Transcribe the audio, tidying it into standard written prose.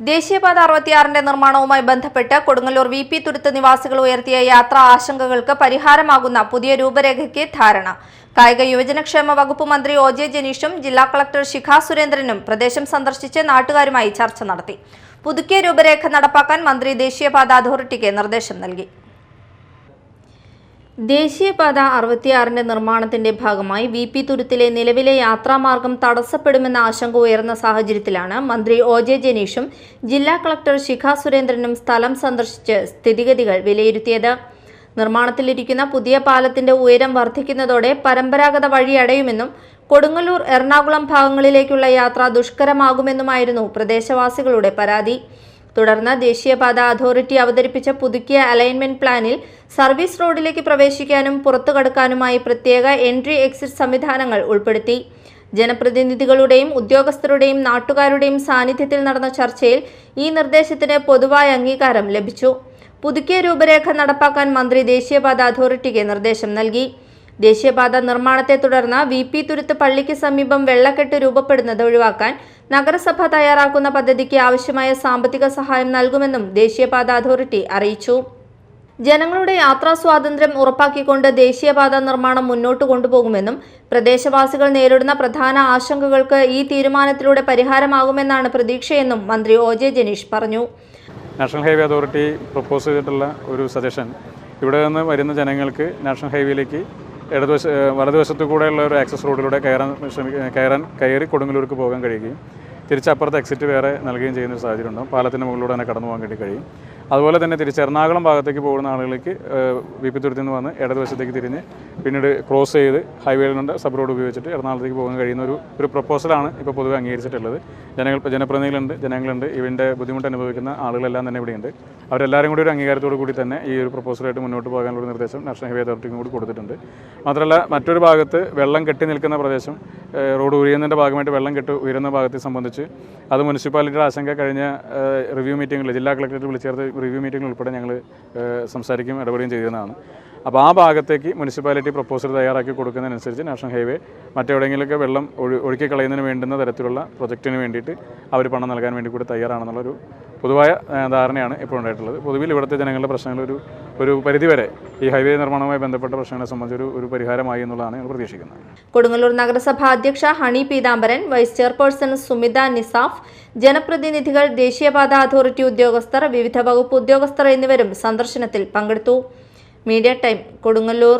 ദേശീയപാത 66 നിർമ്മാണവുമായി ബന്ധപ്പെട്ട് കൊടുങ്ങല്ലൂർ വി.പി. തുരുത്ത് നിവാസികൾ ഉയർത്തിയ യാത്രാ ആശങ്കകൾക്ക് പരിഹാരമാകുന്ന പുതിയ രൂപരേഖയ്ക്ക് ധാരണ. കായിക യുവജനക്ഷേമ വകുപ്പ് മന്ത്രി ഒ.ജെ. ജനീഷും ജില്ലാ കളക്ടർ ശിഖ സുരേന്ദ്രനും പ്രദേശം സന്ദർശിച്ച് നാട്ടുകാരുമായി ചർച്ച നടത്തി. പുതുക്കിയ രൂപരേഖ നടപ്പാക്കാൻ മന്ത്രി ദേശീയപാത അതോറിറ്റിക്ക് നിർദ്ദേശം നൽകി. ദേശീയപാത 66 നിർമ്മാണത്തിന്റെ ഭാഗമായി വി.പി. തുരുത്തിലെ നിലവിലെ യാത്രാമാർഗം തടസ്സപ്പെടുമെന്ന ആശങ്ക ഉയർന്ന സാഹചര്യത്തിലാണ് മന്ത്രി ഒ.ജെ. ജനീഷും ജില്ലാ കളക്ടർ ശിഖ സുരേന്ദ്രനും സ്ഥലം സന്ദർശിച്ച് സ്ഥിതിഗതികൾ വിലയിരുത്തിയത്. നിർമ്മാണത്തിലിരിക്കുന്ന പുതിയ പാലത്തിന്റെ ഉയരം വർദ്ധിക്കുന്നതോടെ പരമ്പരാഗത വഴി അടയുമെന്നും കൊടുങ്ങല്ലൂർ എറണാകുളം ഭാഗങ്ങളിലേക്കുള്ള യാത്ര ദുഷ്കരമാകുമെന്നുമായിരുന്നു പ്രദേശവാസികളുടെ പരാതി. തുടർന്ന് ദേശീയപാത അതോറിറ്റി അവതരിപ്പിച്ച പുതുക്കിയ അലൈൻമെന്റ് പ്ലാനിൽ സർവീസ് റോഡിലേക്ക് പ്രവേശിക്കാനും പുറത്തു കടക്കാനുമായി പ്രത്യേക എൻട്രി എക്സിറ്റ് സംവിധാനങ്ങൾ ഉൾപ്പെടുത്തി. ജനപ്രതിനിധികളുടെയും ഉദ്യോഗസ്ഥരുടെയും നാട്ടുകാരുടെയും സാന്നിധ്യത്തിൽ നടന്ന ചർച്ചയിൽ ഈ നിർദ്ദേശത്തിന് പൊതുവായ അംഗീകാരം ലഭിച്ചു. പുതുക്കിയ രൂപരേഖ നടപ്പാക്കാൻ മന്ത്രി ദേശീയപാത അതോറിറ്റിക്ക് നിർദ്ദേശം നൽകി. ദേശീയപാത നിർമ്മാണത്തെ തുടർന്ന് വി.പി. തുരുത്ത് പള്ളിക്ക് സമീപം വെള്ളക്കെട്ട് രൂപപ്പെടുന്നത് ഒഴിവാക്കാൻ നഗരസഭ തയ്യാറാക്കുന്ന പദ്ധതിക്ക് ആവശ്യമായ സാമ്പത്തിക സഹായം നൽകുമെന്നും ദേശീയപാത അതോറിറ്റി അറിയിച്ചു. ജനങ്ങളുടെ യാത്രാ സ്വാതന്ത്ര്യം ഉറപ്പാക്കിക്കൊണ്ട് ദേശീയപാത നിർമ്മാണം മുന്നോട്ട് കൊണ്ടുപോകുമെന്നും പ്രദേശവാസികൾ നേരിടുന്ന പ്രധാന ആശങ്കകൾക്ക് ഈ തീരുമാനത്തിലൂടെ പരിഹാരമാകുമെന്നാണ് പ്രതീക്ഷയെന്നും മന്ത്രി ഒ.ജെ. ജനീഷ് പറഞ്ഞു. നാഷണൽ ഹൈവേ അതോറിറ്റി പ്രപ്പോസ് ചെയ്തിട്ടുള്ള ഒരു സജഷൻ ഇവിടെ നിന്ന് വരുന്ന ജനങ്ങൾക്ക് നാഷണൽ ഹൈവേയിലേക്ക് വലതുവശത്തു കൂടെയുള്ള ഒരു ആക്സസ് റോഡിലൂടെ കയറി കൊടുങ്ങല്ലൂർക്ക് പോകാൻ കഴിയുകയും തിരിച്ചപ്പുറത്ത് എക്സിറ്റ് വേറെ നൽകുകയും ചെയ്യുന്ന ഒരു സാഹചര്യം ഉണ്ടാകും. പാലത്തിൻ്റെ മുകളിലൂടെ തന്നെ കടന്നു പോകാൻ വേണ്ടി കഴിയും. അതുപോലെ തന്നെ തിരിച്ച് എറണാകുളം ഭാഗത്തേക്ക് പോകുന്ന ആളുകൾക്ക് വി.പി. തുരുത്തിൽ നിന്ന് വന്ന് ഇടതുവശത്തേക്ക് തിരിഞ്ഞ് പിന്നീട് ക്രോസ് ചെയ്ത് ഹൈവേയിൽ നിന്ന് സബ് റോഡ് ഉപയോഗിച്ചിട്ട് എറണാകുളത്തേക്ക് പോകാൻ കഴിയുന്ന ഒരു പ്രപ്പോസലാണ് ഇപ്പോൾ പൊതുവെ അംഗീകരിച്ചിട്ടുള്ളത്. ജനങ്ങളുണ്ട് ഇതിൻ്റെ ബുദ്ധിമുട്ട് അനുഭവിക്കുന്ന ആളുകളെല്ലാം തന്നെ ഇവിടെയുണ്ട്. അവരെല്ലാവരും കൂടി ഒരു അംഗീകാരത്തോടു കൂടി തന്നെ ഈ ഒരു പ്രപ്പോസലായിട്ട് മുന്നോട്ട് പോകാനുള്ള ഒരു നിർദ്ദേശം നാഷണൽ ഹൈവേ അതോറിറ്റിക്കും കൂടി കൊടുത്തിട്ടുണ്ട്. മാത്രമല്ല മറ്റൊരു ഭാഗത്ത് വെള്ളം കെട്ടി നിൽക്കുന്ന പ്രദേശം റോഡ് ഉയരുന്നതിൻ്റെ ഭാഗമായിട്ട് വെള്ളം ഉയരുന്ന ഭാഗത്തെ സംബന്ധിച്ച് അത് മുനിസിപ്പാലിറ്റിയുടെ ആശങ്ക കഴിഞ്ഞ റിവ്യൂ മീറ്റിംഗിൽ ജില്ലാ കളക്ടറേറ്റ് വിളിച്ചേർത്ത് റിവ്യൂ മീറ്റിംഗിൽ ഉൾപ്പെടെ ഞങ്ങൾ സംസാരിക്കുകയും ഇടപെടുകയും ചെയ്യുന്നതാണ്. അപ്പോൾ ആ ഭാഗത്തേക്ക് മുനിസിപ്പാലിറ്റി പ്രപ്പോസൽ തയ്യാറാക്കി കൊടുക്കുന്നതിനനുസരിച്ച് നാഷണൽ ഹൈവേ മറ്റെവിടെയെങ്കിലുമൊക്കെ വെള്ളം ഒഴുക്കി കളയുന്നതിന് വേണ്ടുന്ന തരത്തിലുള്ള പ്രൊജക്റ്റിന് വേണ്ടിയിട്ട് അവർ പണം നൽകാൻ വേണ്ടി കൂടി തയ്യാറാണെന്നുള്ളൊരു പൊതുവായ ധാരണയാണ് ഇപ്പോൾ ഉണ്ടായിട്ടുള്ളത്. പൊതുവിൽ ഇവിടുത്തെ ജനങ്ങളുടെ പ്രശ്നങ്ങൾ ഒരു പരിധിവരെ ഈ ഹൈവേ നിർമ്മാണവുമായി ബന്ധപ്പെട്ട പ്രശ്നങ്ങളെ സംബന്ധിച്ച് ഒരു പരിഹാരമായി എന്നുള്ളതാണ് ഞങ്ങൾ പ്രതീക്ഷിക്കുന്നത്. കൊടുങ്ങല്ലൂർ നഗരസഭ അധ്യക്ഷ ഹണി പീതാംബരൻ, വൈസ് ചെയർപേഴ്സൺ സുമിത നിസാഫ്, ജനപ്രതിനിധികൾ, ദേശീയപാത അതോറിറ്റി ഉദ്യോഗസ്ഥർ, വിവിധ വകുപ്പ് ഉദ്യോഗസ്ഥർ എന്നിവരും സന്ദർശനത്തിൽ പങ്കെടുത്തു. Media time, Kodungallur.